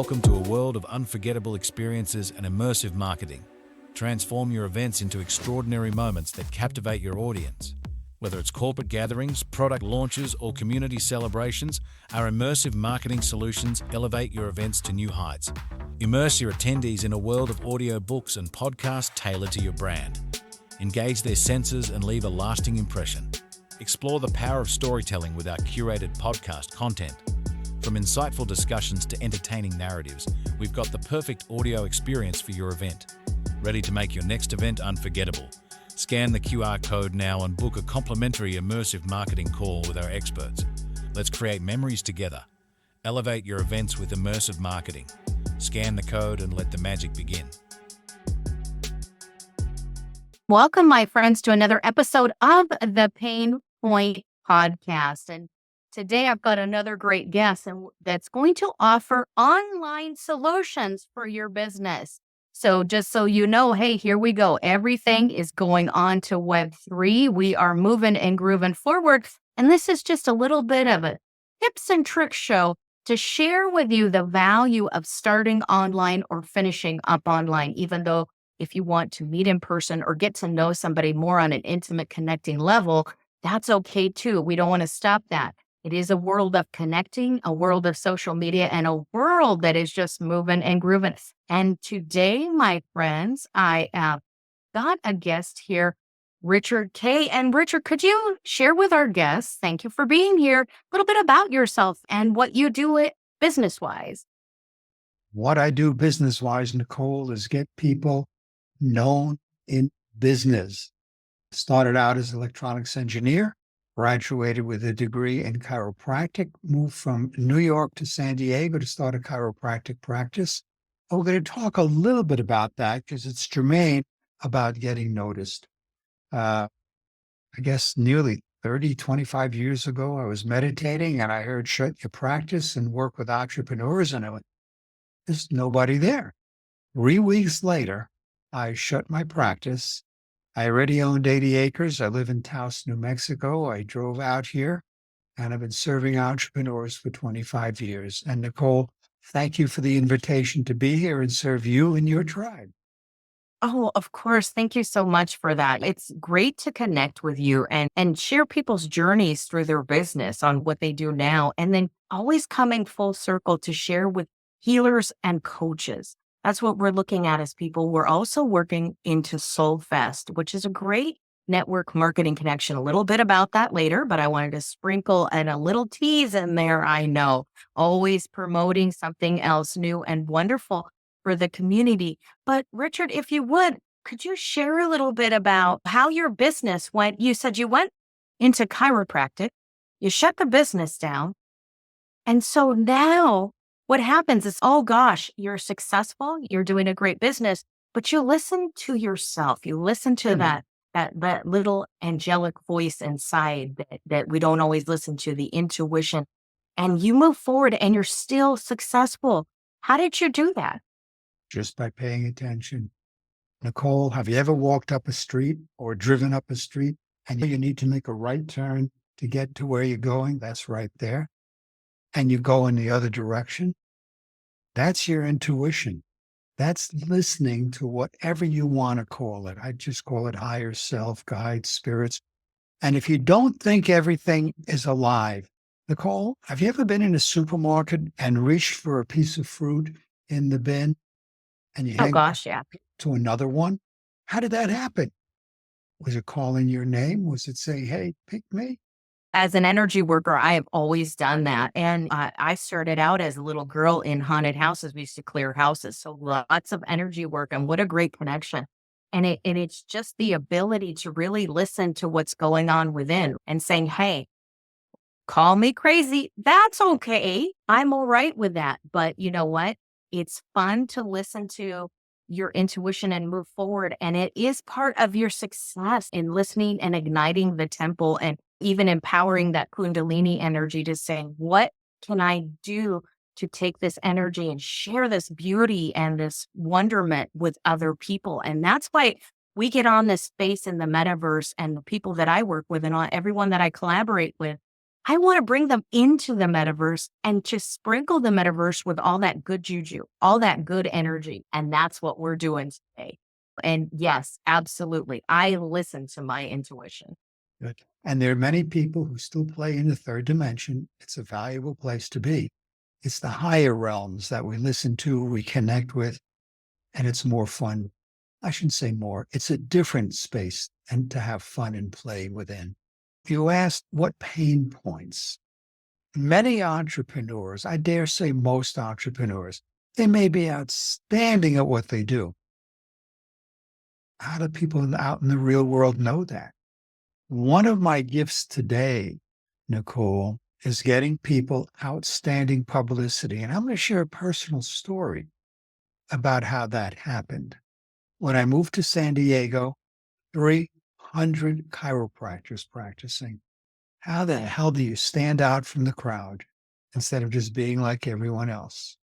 Welcome to a world of unforgettable experiences and immersive marketing. Transform your events into extraordinary moments that captivate your audience. Whether it's corporate gatherings, product launches, or community celebrations, our immersive marketing solutions elevate your events to new heights. Immerse your attendees in a world of audio books and podcasts tailored to your brand. Engage their senses and leave a lasting impression. Explore the power of storytelling with our curated podcast content. From insightful discussions to entertaining narratives, we've got the perfect audio experience for your event. Ready to make your next event unforgettable? Scan the QR code now and book a complimentary immersive marketing call with our experts. Let's create memories together. Elevate your events with immersive marketing. Scan the code and let the magic begin. Welcome, my friends, to another episode of the Pain Point Podcast. And today I've got another great guest that's going to offer online solutions for your business. So just so you know, hey, here we go. Everything is going on to Web3. We are moving and grooving forward. And this is just a little bit of a tips and tricks show to share with you the value of starting online or finishing up online, even though if you want to meet in person or get to know somebody more on an intimate connecting level, that's okay too. We don't want to stop that. It is a world of connecting, a world of social media, and a world that is just moving and grooving. And today, my friends, I have got a guest here, Richard Kaye. And Richard, could you share with our guests, thank you for being here, a little bit about yourself and what you do business-wise? What I do business-wise, Nicole, is get people known in business. Started out as an electronics engineer, graduated with a degree in chiropractic, moved from New York to San Diego to start a chiropractic practice. We're going to talk a little bit about that because it's germane about getting noticed. I guess nearly 25 years ago, I was meditating and I heard shut your practice and work with entrepreneurs. And I went, there's nobody there. 3 weeks later, I shut my practice. I already owned 80 acres. I live in Taos, New Mexico. I drove out here and I've been serving entrepreneurs for 25 years. And Nicole, thank you for the invitation to be here and serve you and your tribe. Oh, of course. Thank you so much for that. It's great to connect with you and share people's journeys through their business on what they do now. And then always coming full circle to share with healers and coaches. That's what we're looking at as people. We're also working into SoulFest, which is a great network marketing connection. A little bit about that later, but I wanted to sprinkle and a little tease in there. I know, always promoting something else new and wonderful for the community. But Richard, if you would, could you share a little bit about how your business went? You said you went into chiropractic, you shut the business down. And so now what happens is, oh gosh, you're successful, you're doing a great business, but you listen to yourself. You listen to that little angelic voice inside that we don't always listen to, the intuition, and you move forward and you're still successful. How did you do that? Just by paying attention. Nicole, have you ever walked up a street or driven up a street and you need to make a right turn to get to where you're going? That's right there. And you go in the other direction. That's your intuition. That's listening to whatever you want to call it. I just call it higher self, guides, spirits. And if you don't think everything is alive, Nicole, have you ever been in a supermarket and reached for a piece of fruit in the bin and you hang Yeah. to another one? How did that happen? Was it calling your name? Was it saying, hey, pick me? As an energy worker, I have always done that. And I started out as a little girl in haunted houses. We used to clear houses. So lots of energy work, and what a great connection. And it's just the ability to really listen to what's going on within and saying, hey, call me crazy. That's okay. I'm all right with that. But you know what? It's fun to listen to your intuition and move forward. And it is part of your success in listening and igniting the temple and even empowering that Kundalini energy to say, what can I do to take this energy and share this beauty and this wonderment with other people? And that's why we get on this space in the metaverse, and the people that I work with and everyone that I collaborate with, I want to bring them into the metaverse and just sprinkle the metaverse with all that good juju, all that good energy. And that's what we're doing today. And yes, absolutely. I listen to my intuition. Good. And there are many people who still play in the third dimension. It's a valuable place to be. It's the higher realms that we listen to, we connect with, and it's more fun. I shouldn't say more. It's a different space and to have fun and play within. You asked what pain points. Many entrepreneurs, I dare say most entrepreneurs, they may be outstanding at what they do. How do people out in the real world know that? One of my gifts today, Nicole, is getting people outstanding publicity. And I'm going to share a personal story about how that happened. When I moved to San Diego, 300 chiropractors practicing. How the hell do you stand out from the crowd instead of just being like everyone else?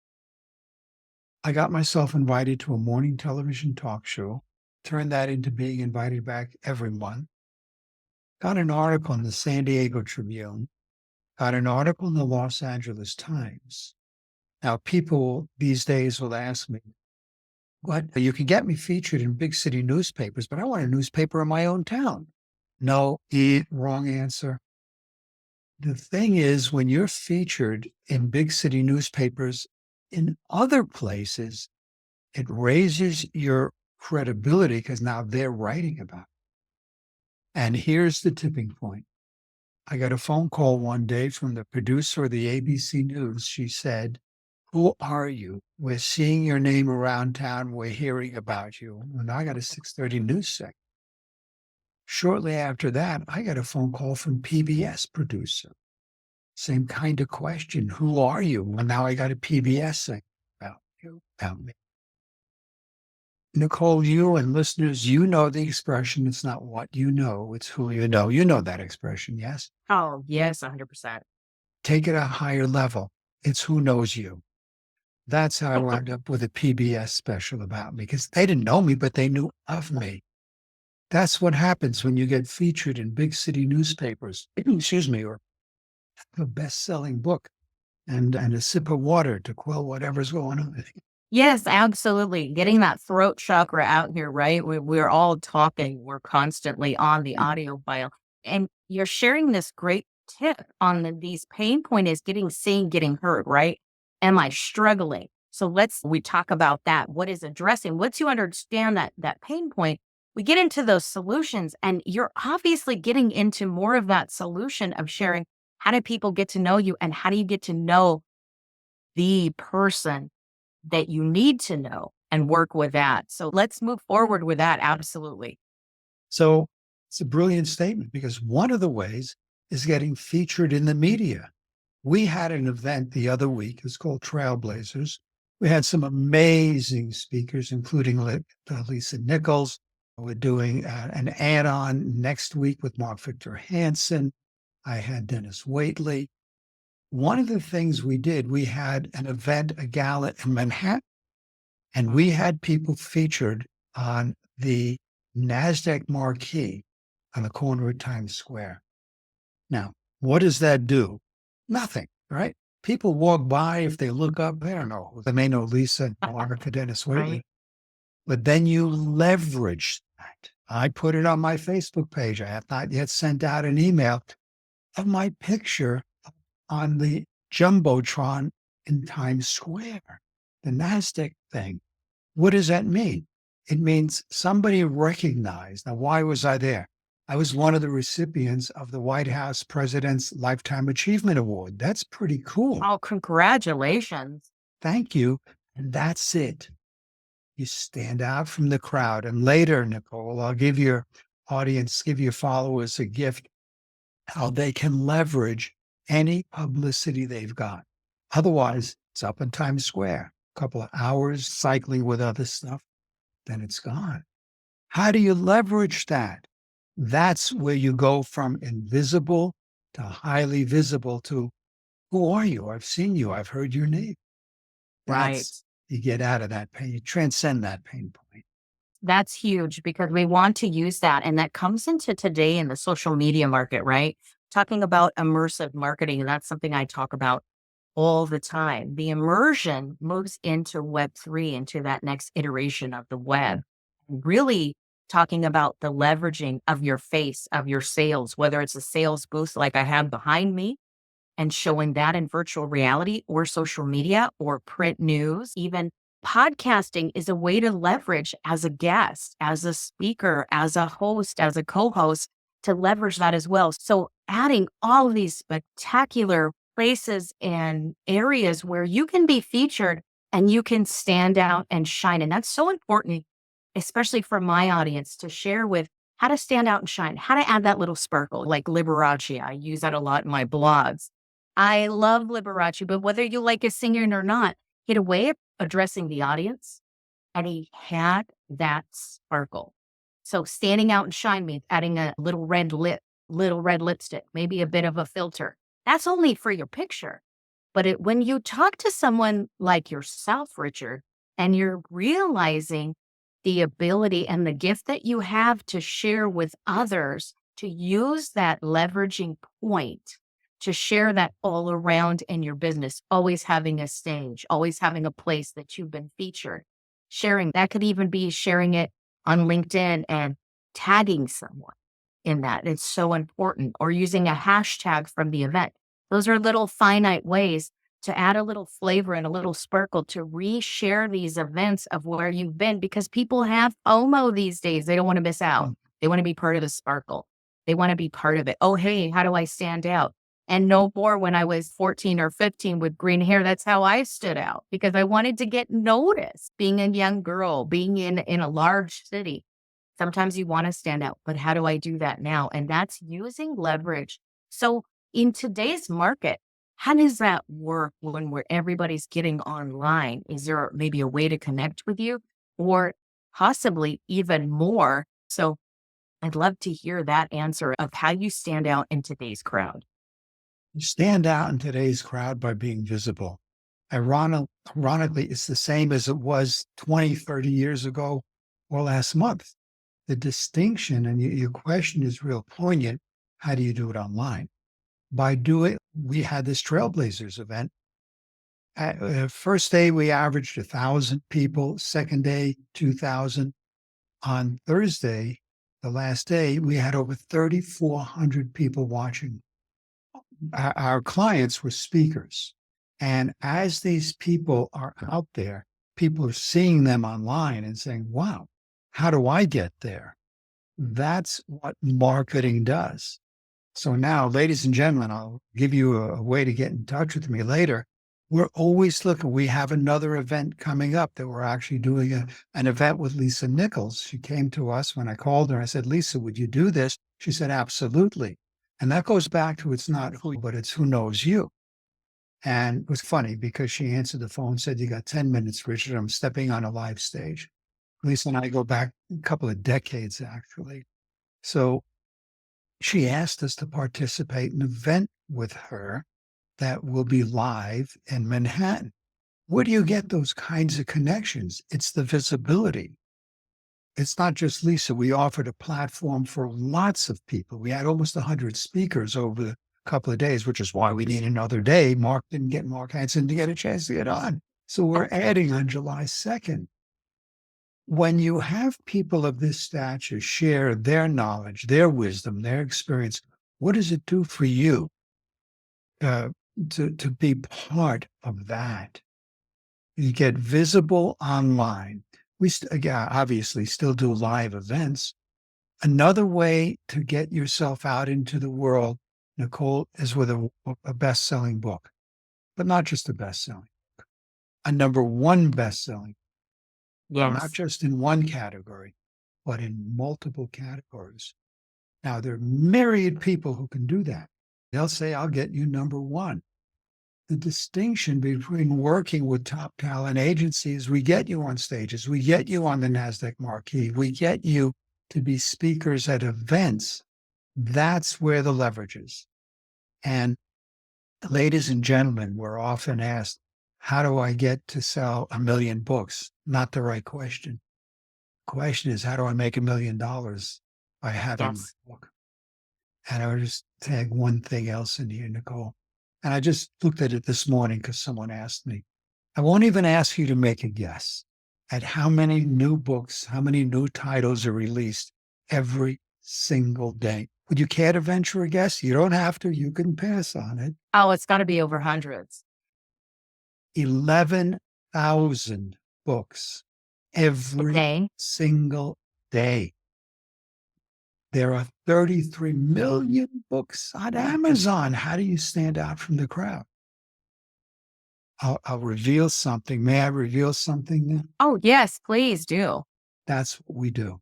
I got myself invited to a morning television talk show, turned that into being invited back every month. Got an article in the San Diego Tribune, got an article in the Los Angeles Times. Now, people these days will ask me, what? You can get me featured in big city newspapers, but I want a newspaper in my own town. No, wrong answer. The thing is, when you're featured in big city newspapers in other places, it raises your credibility because now they're writing about it. And here's the tipping point. I got a phone call one day from the producer of the ABC News. She said, "Who are you? We're seeing your name around town. We're hearing about you." And I got a 6:30 news segment. Shortly after that, I got a phone call from PBS producer. Same kind of question. Who are you? Well, now I got a PBS segment about you, about me. Nicole, you and listeners, you know the expression. It's not what you know, it's who you know. You know that expression, yes? Oh, yes, 100%. Take it a higher level. It's who knows you. That's how I wound up with a PBS special about me because they didn't know me, but they knew of me. That's what happens when you get featured in big city newspapers, excuse me, or a best-selling book and a sip of water to quell whatever's going on. Yes, absolutely. Getting that throat chakra out here, right? We're all talking. We're constantly on the audio file. And you're sharing this great tip on these pain point is getting seen, getting heard, right? Am I struggling? So we talk about that. What is addressing? Once you understand that pain point, we get into those solutions and you're obviously getting into more of that solution of sharing. How do people get to know you and how do you get to know the person that you need to know and work with that? So let's move forward with that. Absolutely. So it's a brilliant statement because one of the ways is getting featured in the media. We had an event the other week. It's called Trailblazers. We had some amazing speakers, including Lisa Nichols. We're doing an add-on next week with Mark Victor Hansen. I had Dennis Waitley. One of the things we did, we had an event, a gala in Manhattan, and we had people featured on the NASDAQ marquee on the corner of Times Square. Now, what does that do? Nothing, right? People walk by, if they look up, they don't know. They may know Lisa and Mark or Dennis Waitley. Right. But then you leverage that. I put it on my Facebook page. I have not yet sent out an email of my picture on the Jumbotron in Times Square, the NASDAQ thing. What does that mean? It means somebody recognized. Now, why was I there? I was one of the recipients of the White House President's Lifetime Achievement Award. That's pretty cool. Oh, congratulations. Thank you. And that's it. You stand out from the crowd. And later, Nicole, I'll give your audience, give your followers a gift, how they can leverage any publicity they've got. Otherwise, it's up in Times Square, a couple of hours cycling with other stuff, then it's gone. How do you leverage that? That's where you go from invisible to highly visible to who are you? I've seen you. I've heard your name. Right. You get out of that pain. You transcend that pain point. That's huge because we want to use that. And that comes into today in the social media market, right? talking about immersive marketing, and that's something I talk about all the time. The immersion moves into Web3, into that next iteration of the web, really talking about the leveraging of your face, of your sales, whether it's a sales booth like I have behind me and showing that in virtual reality or social media or print news. Even podcasting is a way to leverage as a guest, as a speaker, as a host, as a co-host, to leverage that as well. So adding all of these spectacular places and areas where you can be featured and you can stand out and shine. And that's so important, especially for my audience, to share with how to stand out and shine, how to add that little sparkle, like Liberace. I use that a lot in my blogs. I love Liberace, but whether you like his singing or not, he had a way of addressing the audience and he had that sparkle. So standing out and shine means adding a little red lipstick, maybe a bit of a filter. That's only for your picture. But when you talk to someone like yourself, Richard, and you're realizing the ability and the gift that you have to share with others, to use that leveraging point to share that all around in your business, always having a stage, always having a place that you've been featured. Sharing, that could even be sharing it on LinkedIn and tagging someone in that. It's so important. Or using a hashtag from the event. Those are little finite ways to add a little flavor and a little sparkle to reshare these events of where you've been, because people have FOMO these days. They don't want to miss out. They want to be part of the sparkle. They want to be part of it. Oh, hey, how do I stand out? And no more when I was 14 or 15 with green hair. That's how I stood out, because I wanted to get noticed. Being a young girl, being in a large city, sometimes you want to stand out, but how do I do that now? And that's using leverage. So in today's market, how does that work when everybody's getting online? Is there maybe a way to connect with you, or possibly even more? So I'd love to hear that answer of how you stand out in today's crowd. You stand out in today's crowd by being visible. Ironically, it's the same as it was 20, 30 years ago or last month. The distinction, and your question is real poignant. How do you do it online? We had this Trailblazers event. First day, we averaged 1,000 people. Second day, 2,000. On Thursday, the last day, we had over 3,400 people watching. Our clients were speakers. And as these people are out there, people are seeing them online and saying, wow, how do I get there? That's what marketing does. So now, ladies and gentlemen, I'll give you a way to get in touch with me later. We're always looking. We have another event coming up that we're actually doing an event with Lisa Nichols. She came to us when I called her. I said, Lisa, would you do this? She said, absolutely. And that goes back to, it's not who, but it's who knows you. And it was funny because she answered the phone, said, you got 10 minutes, Richard. I'm stepping on a live stage. Lisa and I go back a couple of decades, actually. So she asked us to participate in an event with her that will be live in Manhattan. Where do you get those kinds of connections? It's the visibility. It's not just Lisa. We offered a platform for lots of people. We had almost 100 speakers over a couple of days, which is why we need another day. Mark Hansen to get a chance to get on. So we're adding on July 2nd. When you have people of this stature share their knowledge, their wisdom, their experience, what does it do for you to be part of that? You get visible online. We obviously still do live events. Another way to get yourself out into the world, Nicole, is with a best-selling book, but not just a best-selling book, a number one best-selling, not just in one category, but in multiple categories. Now, there are myriad people who can do that. They'll say, I'll get you number one. The distinction between working with top talent agencies, we get you on stages, we get you on the NASDAQ marquee, we get you to be speakers at events. That's where the leverage is. And ladies and gentlemen, we're often asked, how do I get to sell 1 million books? Not the right question. The question is, how do I make $1 million by having my book? And I just tag one thing else in here, Nicole. And I just looked at it this morning because someone asked me. I won't even ask you to make a guess at how many new books, how many new titles are released every single day. Would you care to venture a guess? You don't have to. You can pass on it. Oh, it's got to be over hundreds. 11,000 books every Okay. single day. There are 33 million books on Amazon. How do you stand out from the crowd? I'll reveal something. May I reveal something then? Oh, yes, please do. That's what we do.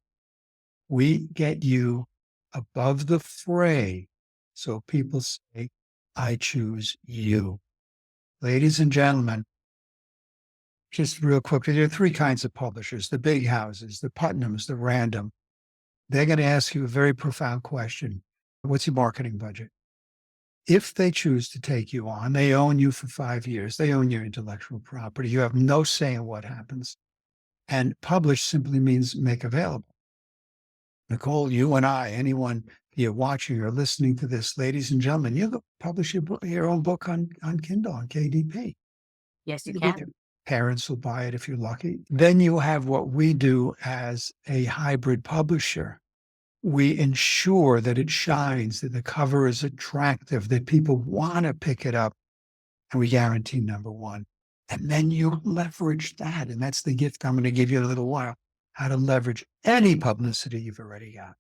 We get you above the fray so people say, I choose you. Ladies and gentlemen, just real quickly, there are three kinds of publishers: the big houses, the Putnams, the Random. They're going to ask you a very profound question. What's your marketing budget? If they choose to take you on, they own you for 5 years. They own your intellectual property. You have no say in what happens. And publish simply means make available. Nicole, you and I, anyone you're watching or listening to this, ladies and gentlemen, you go publish your own book on Kindle, on KDP. Yes, you can. Parents will buy it if you're lucky. Then you have what we do as a hybrid publisher. We ensure that it shines, that the cover is attractive, that people want to pick it up, and we guarantee number one. And then you leverage that, and that's the gift I'm going to give you in a little while, how to leverage any publicity you've already got.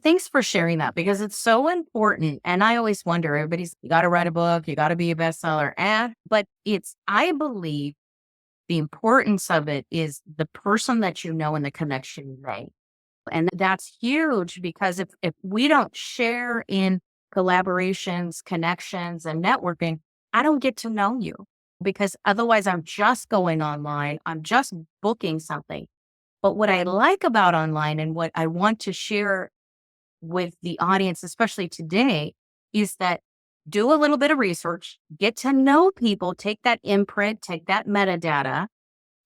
Thanks for sharing that because it's so important. And I always wonder, you got to write a book, you got to be a bestseller, but I believe the importance of it is the person that you know and the connection you make. And that's huge because if we don't share in collaborations, connections, and networking, I don't get to know you because otherwise I'm just going online. I'm just booking something. But what I like about online and what I want to share with the audience, especially today, is that do a little bit of research, get to know people, take that imprint, take that metadata,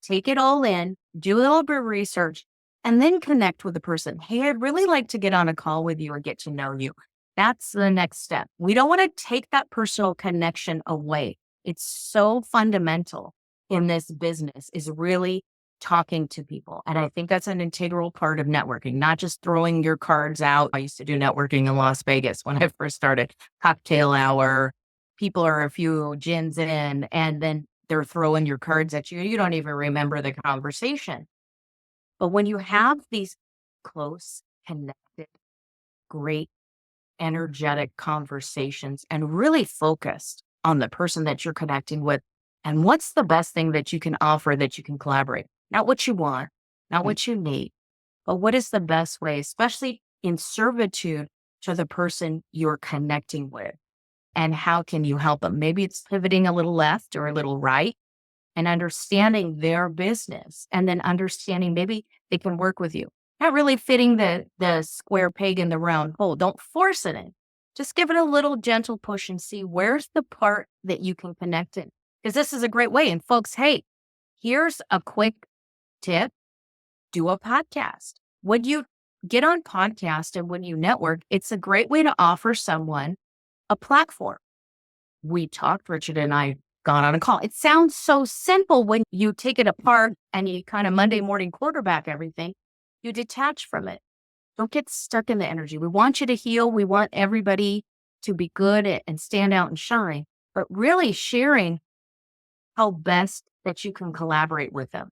take it all in, do a little bit of research, and then connect with the person. Hey, I'd really like to get on a call with you or get to know you. That's the next step. We don't want to take that personal connection away. It's so fundamental in this business is really talking to people. And I think that's an integral part of networking, not just throwing your cards out. I used to do networking in Las Vegas when I first started. Cocktail hour, people are a few gins in, and then they're throwing your cards at you. You don't even remember the conversation. But when you have these close, connected, great, energetic conversations and really focused on the person that you're connecting with and what's the best thing that you can offer that you can collaborate, not what you want, not what you need, but what is the best way, especially in servitude to the person you're connecting with. And how can you help them? Maybe it's pivoting a little left or a little right and understanding their business and then understanding maybe they can work with you. Not really fitting the square peg in the round hole. Don't force it in. Just give it a little gentle push and see where's the part that you can connect in. Because this is a great way. And folks, hey, here's a quick tip. Do a podcast. When you get on podcast and when you network, it's a great way to offer someone a platform. We talked, Richard and I got on a call. It sounds so simple when you take it apart and you kind of Monday morning quarterback everything. You detach from it. Don't get stuck in the energy. We want you to heal. We want everybody to be good and stand out and shine, but really sharing how best that you can collaborate with them.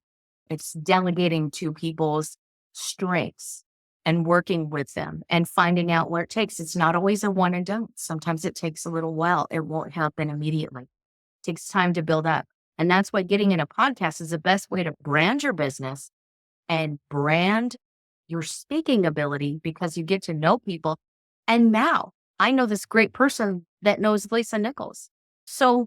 It's delegating to people's strengths and working with them and finding out what it takes. It's not always a one and done. Sometimes it takes a little while. It won't happen immediately. It takes time to build up. And that's why getting in a podcast is the best way to brand your business and brand your speaking ability because you get to know people. And now I know this great person that knows Lisa Nichols. So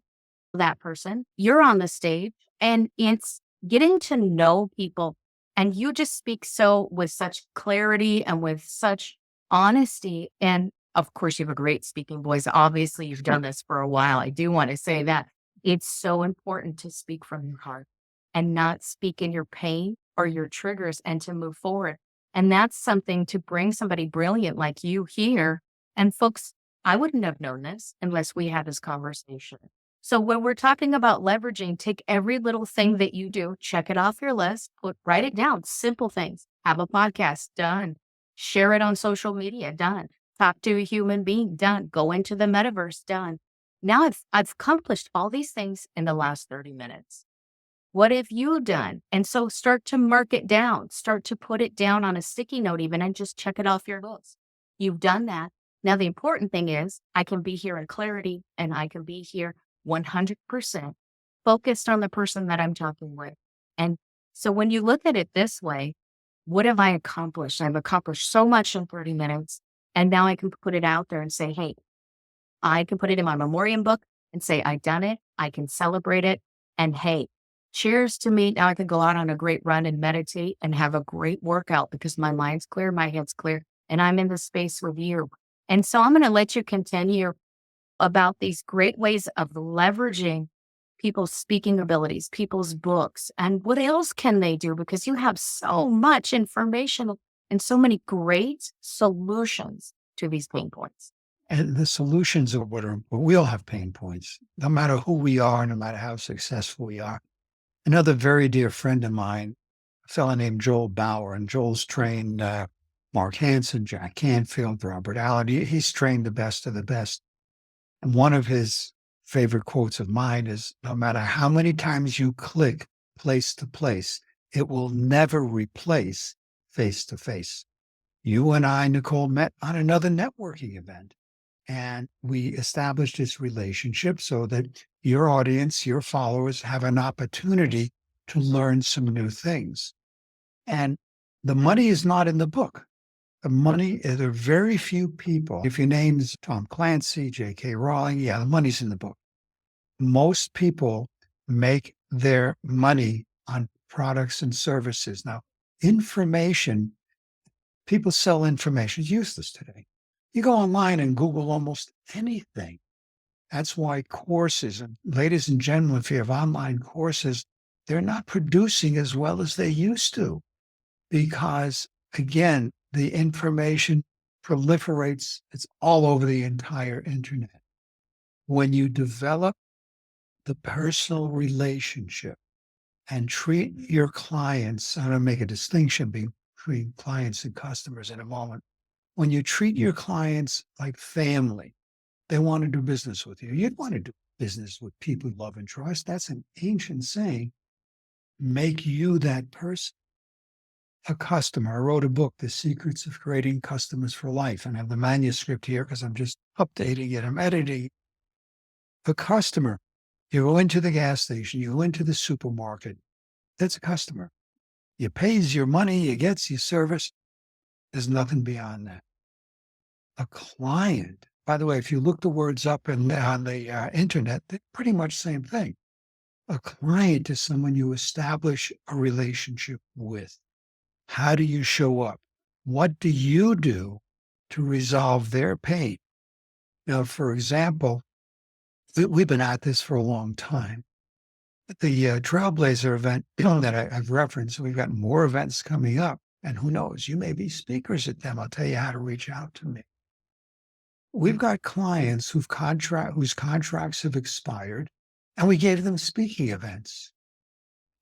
that person, you're on the stage and it's getting to know people. And you just speak with such clarity and with such honesty. And of course, you have a great speaking voice. Obviously, you've done this for a while. I do want to say that it's so important to speak from your heart and not speak in your pain or your triggers and to move forward. And that's something to bring somebody brilliant like you here. And folks, I wouldn't have known this unless we had this conversation. So when we're talking about leveraging, take every little thing that you do, check it off your list, write it down, simple things. Have a podcast, done. Share it on social media, done. Talk to a human being, done. Go into the metaverse, done. Now I've accomplished all these things in the last 30 minutes. What have you done? And so start to mark it down, start to put it down on a sticky note even and just check it off your list. You've done that. Now, the important thing is I can be here in clarity and I can be here 100% focused on the person that I'm talking with. And so when you look at it this way, what have I accomplished? I've accomplished so much in 30 minutes. And now I can put it out there and say, hey, I can put it in my memoriam book and say, I've done it. I can celebrate it. And hey, cheers to me. Now I can go out on a great run and meditate and have a great workout because my mind's clear, my head's clear, and I'm in the space with you. And so I'm going to let you continue about these great ways of leveraging people's speaking abilities, people's books, and what else can they do? Because you have so much information and so many great solutions to these pain points. And the solutions are what are important. We all have pain points, no matter who we are, no matter how successful we are. Another very dear friend of mine, a fellow named Joel Bauer, and Joel's trained Mark Hansen, Jack Canfield, Robert Allen. He's trained the best of the best. And one of his favorite quotes of mine is, no matter how many times you click place to place, it will never replace face to face. You and I, Nicole, met on another networking event. And we established this relationship so that your audience, your followers have an opportunity to learn some new things. And the money is not in the book. The money, there are very few people. If your name's Tom Clancy, J.K. Rowling, yeah, the money's in the book. Most people make their money on products and services. Now, information, people sell information. It's useless today. You go online and Google almost anything. That's why courses, and ladies and gentlemen, if you have online courses, they're not producing as well as they used to because, again, the information proliferates. It's all over the entire internet. When you develop the personal relationship and treat your clients, I'm going to make a distinction between clients and customers in a moment. When you treat your clients like family, they want to do business with you. You'd want to do business with people you love and trust. That's an ancient saying. Make you that person. A customer. I wrote a book, The Secrets of Creating Customers for Life, and I have the manuscript here because I'm just updating it. I'm editing. A customer. You go into the gas station, you go into the supermarket. That's a customer. You pays your money, you gets your service. There's nothing beyond that. A client, by the way, if you look the words up on the internet, they're pretty much the same thing. A client is someone you establish a relationship with. How do you show up? What do you do to resolve their pain? Now, for example, we've been at this for a long time. The Trailblazer event that I've referenced, we've got more events coming up. And who knows, you may be speakers at them. I'll tell you how to reach out to me. We've got clients whose contracts have expired, and we gave them speaking events.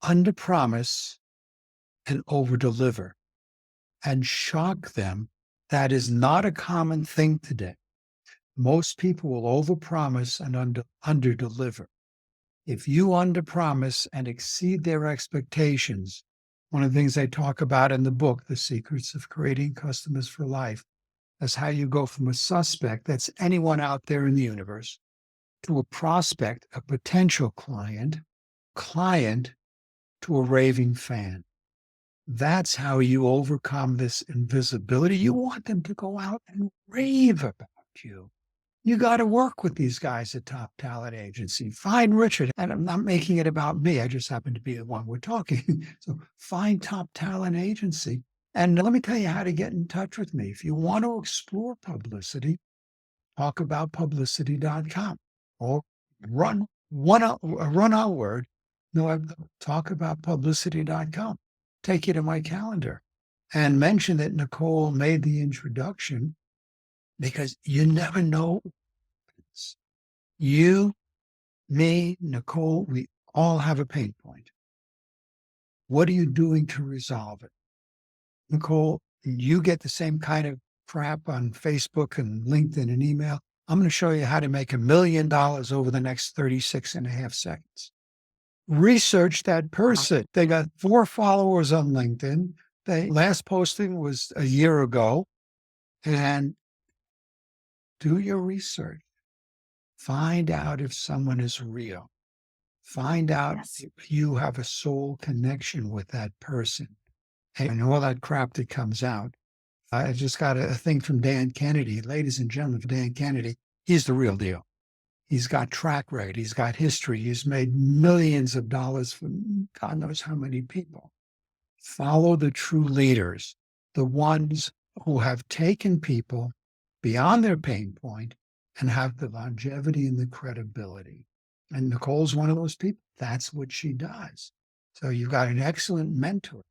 Under promise and over deliver, and shock them. That is not a common thing today. Most people will over promise and under deliver. If you under promise and exceed their expectations, one of the things I talk about in the book, The Secrets of Creating Customers for Life, is how you go from a suspect, that's anyone out there in the universe, to a prospect, a potential client to a raving fan. That's how you overcome this invisibility. You want them to go out and rave about you. You got to work with these guys at Top Talent Agency. Find Richard. And I'm not making it about me. I just happen to be the one we're talking. So find Top Talent Agency. And let me tell you how to get in touch with me. If you want to explore publicity, talkaboutpublicity.com or run our word. No, talkaboutpublicity.com. Take you to my calendar and mention that Nicole made the introduction because you never know. You, me, Nicole, we all have a pain point. What are you doing to resolve it? Nicole, you get the same kind of crap on Facebook and LinkedIn and email. I'm going to show you how to make $1 million over the next 36 and a half seconds. Research that person. They got 4 followers on LinkedIn. They last posting was a year ago. And do your research. Find out if someone is real. Find out if you have a soul connection with that person. And all that crap that comes out. I just got a thing from Dan Kennedy. Ladies and gentlemen, Dan Kennedy, he's the real deal. He's got track record. He's got history. He's made millions of dollars for God knows how many people. Follow the true leaders, the ones who have taken people beyond their pain point and have the longevity and the credibility. And Nicole's one of those people. That's what she does. So you've got an excellent mentor.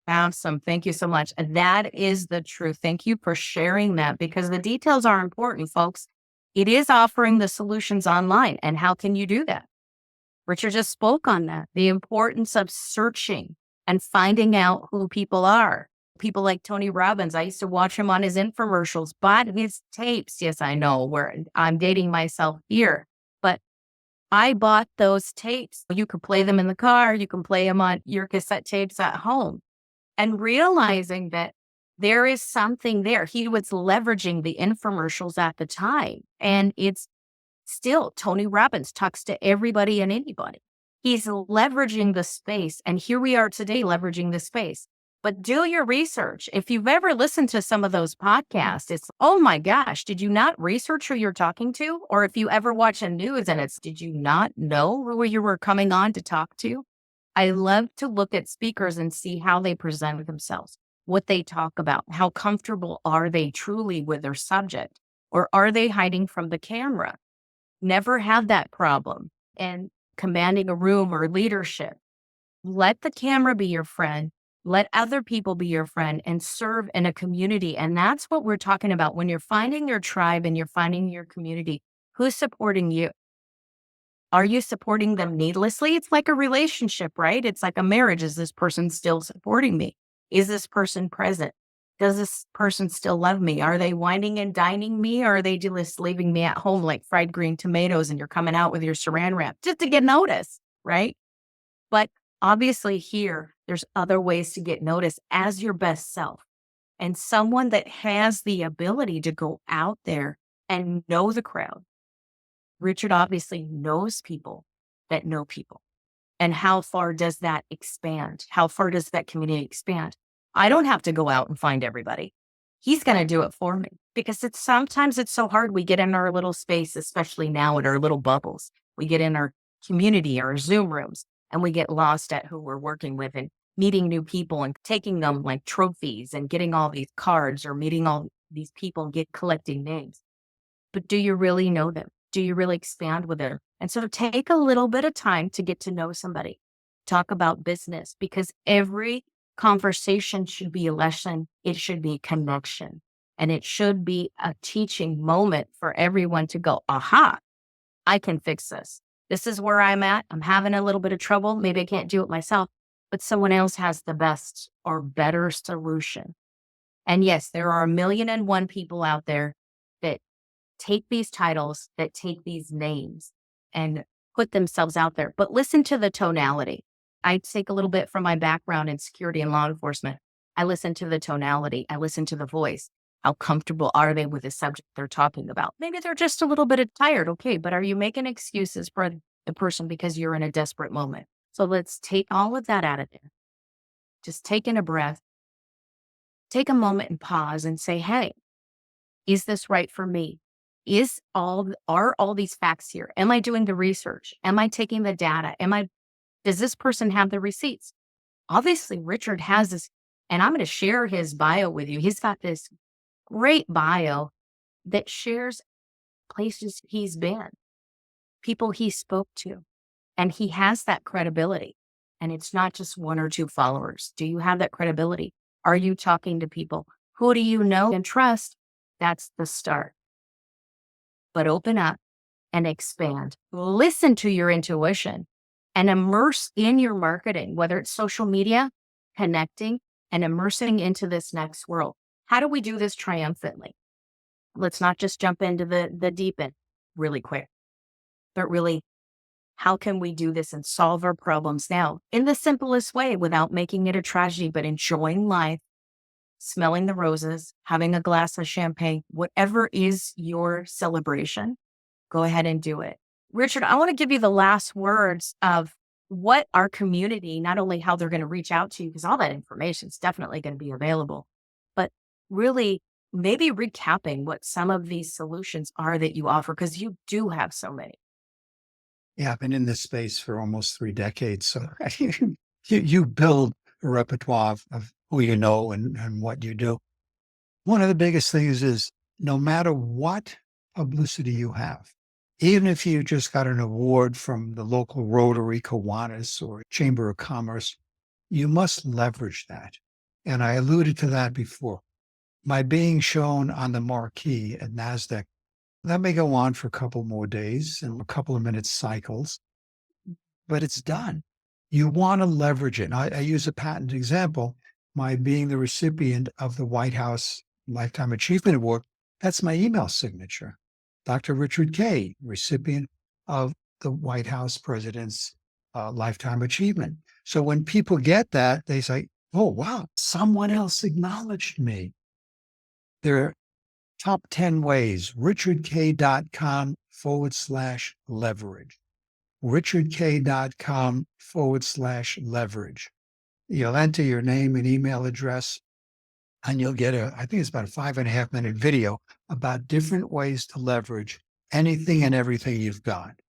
Awesome. Thank you so much. That is the truth. Thank you for sharing that, because the details are important, folks. It is offering the solutions online. And how can you do that? Richard just spoke on that. The importance of searching and finding out who people are. People like Tony Robbins. I used to watch him on his infomercials, bought his tapes. Yes, I know where I'm dating myself here, but I bought those tapes. You could play them in the car. You can play them on your cassette tapes at home. And realizing that there is something there. He was leveraging the infomercials at the time. And it's still Tony Robbins talks to everybody and anybody. He's leveraging the space. And here we are today leveraging the space. But do your research. If you've ever listened to some of those podcasts, it's, oh my gosh, did you not research who you're talking to? Or if you ever watch a news and it's, did you not know who you were coming on to talk to? I love to look at speakers and see how they present themselves, what they talk about, how comfortable are they truly with their subject, or are they hiding from the camera? Never have that problem. And commanding a room or leadership, let the camera be your friend, let other people be your friend, and serve in a community. And that's what we're talking about when you're finding your tribe and you're finding your community. Who's supporting you? Are you supporting them needlessly? It's like a relationship, right? It's like a marriage. Is this person still supporting me? Is this person present? Does this person still love me? Are they whining and dining me, or are they just leaving me at home like fried green tomatoes and you're coming out with your saran wrap just to get noticed, right? But obviously here, there's other ways to get noticed as your best self, and someone that has the ability to go out there and know the crowd. Richard obviously knows people that know people. And how far does that expand? How far does that community expand? I don't have to go out and find everybody. He's going to do it for me, because sometimes it's so hard. We get in our little space, especially now in our little bubbles. We get in our community, our Zoom rooms, and we get lost at who we're working with and meeting new people and taking them like trophies and getting all these cards or meeting all these people and collecting names. But do you really know them? Do you really expand with them? And so take a little bit of time to get to know somebody. Talk about business, because every conversation should be a lesson. It should be connection. And it should be a teaching moment for everyone to go, aha, I can fix this. This is where I'm at. I'm having a little bit of trouble. Maybe I can't do it myself, but someone else has the best or better solution. And yes, there are 1,000,001 people out there that take these titles, that take these names and put themselves out there. But listen to the tonality. I take a little bit from my background in security and law enforcement. I listen to the tonality. I listen to the voice. How comfortable are they with the subject they're talking about? Maybe they're just a little bit tired. Okay, but are you making excuses for the person because you're in a desperate moment? So let's take all of that out of there. Just taking a breath. Take a moment and pause and say, hey, is this right for me? Are all these facts here? Am I doing the research? Am I taking the data? Does this person have the receipts? Obviously, Richard has this, and I'm going to share his bio with you. He's got this great bio that shares places he's been, people he spoke to, and he has that credibility. And it's not just 1 or 2 followers. Do you have that credibility? Are you talking to people? Who do you know and trust That's the start. But open up and expand. Listen to your intuition and immerse in your marketing, whether it's social media, connecting, and immersing into this next world. How do we do this triumphantly? Let's not just jump into the deep end really quick, but really, how can we do this and solve our problems now in the simplest way without making it a tragedy, but enjoying life, smelling the roses, having a glass of champagne, whatever is your celebration, go ahead and do it. Richard, I want to give you the last words of what our community, not only how they're going to reach out to you, because all that information is definitely going to be available, but really maybe recapping what some of these solutions are that you offer, because you do have so many. Yeah, I've been in this space for almost 3 decades. So you build a repertoire of who you know and what you do. One of the biggest things is no matter what publicity you have, even if you just got an award from the local Rotary, Kiwanis, or Chamber of Commerce, you must leverage that. And I alluded to that before. My being shown on the marquee at NASDAQ, that may go on for a couple more days and a couple of minutes cycles, but it's done. You want to leverage it. I use a patent example. My being the recipient of the White House Lifetime Achievement Award, that's my email signature. Dr. Richard Kaye, recipient of the White House President's Lifetime Achievement. So when people get that, they say, oh, wow, someone else acknowledged me. There are top 10 ways, richardk.com/leverage. richardk.com/leverage. You'll enter your name and email address, and you'll get I think it's about a 5.5-minute video about different ways to leverage anything and everything you've got.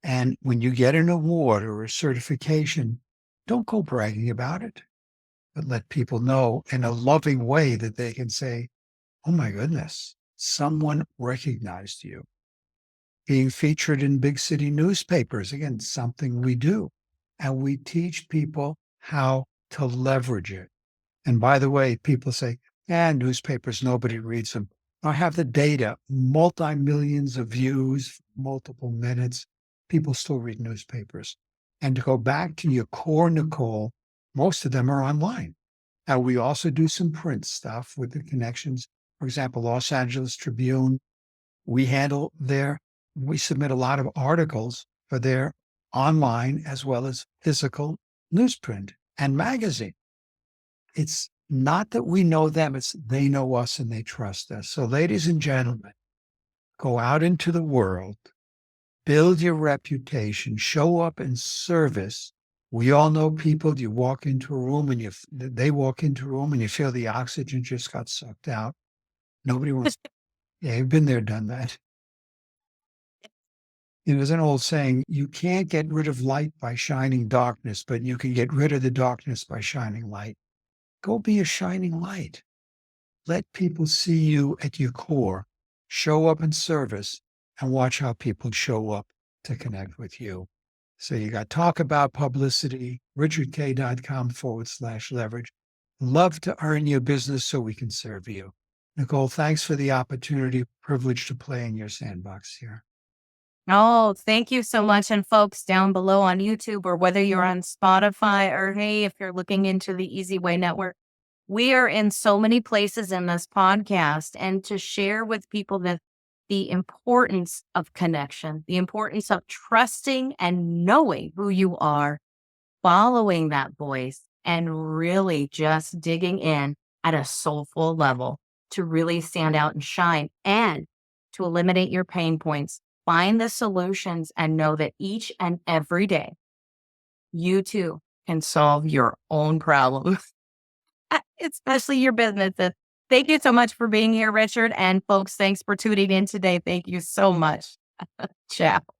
And when you get an award or a certification, don't go bragging about it, but let people know in a loving way that they can say, oh my goodness, someone recognized you. Being featured in big city newspapers, again, something we do. And we teach people how to leverage it. And by the way, people say, newspapers, nobody reads them. I have the data, multi-millions of views, multiple minutes. People still read newspapers. And to go back to your core, Nicole, most of them are online. Now, we also do some print stuff with the connections. For example, Los Angeles Tribune, we submit a lot of articles for their online as well as physical newsprint and magazine. It's not that we know them, it's they know us and they trust us. So ladies and gentlemen, go out into the world, build your reputation, show up in service. We all know people, you walk into a room and they walk into a room and you feel the oxygen just got sucked out. Nobody wants, yeah, you've been there, done that. There's an old saying, you can't get rid of light by shining darkness, but you can get rid of the darkness by shining light. Go be a shining light. Let people see you at your core, show up in service, and watch how people show up to connect with you. So you got talk about publicity, richardk.com/leverage. Love to earn your business so we can serve you. Nicole, thanks for the opportunity, privilege to play in your sandbox here. Oh, thank you so much. And folks down below on YouTube, or whether you're on Spotify, or hey, if you're looking into the Easy Way Network, we are in so many places in this podcast, and to share with people that the importance of connection, the importance of trusting and knowing who you are, following that voice, and really just digging in at a soulful level to really stand out and shine, and to eliminate your pain points. Find the solutions and know that each and every day, you too can solve your own problems, especially your businesses. Thank you so much for being here, Richard. And folks, thanks for tuning in today. Thank you so much. Ciao.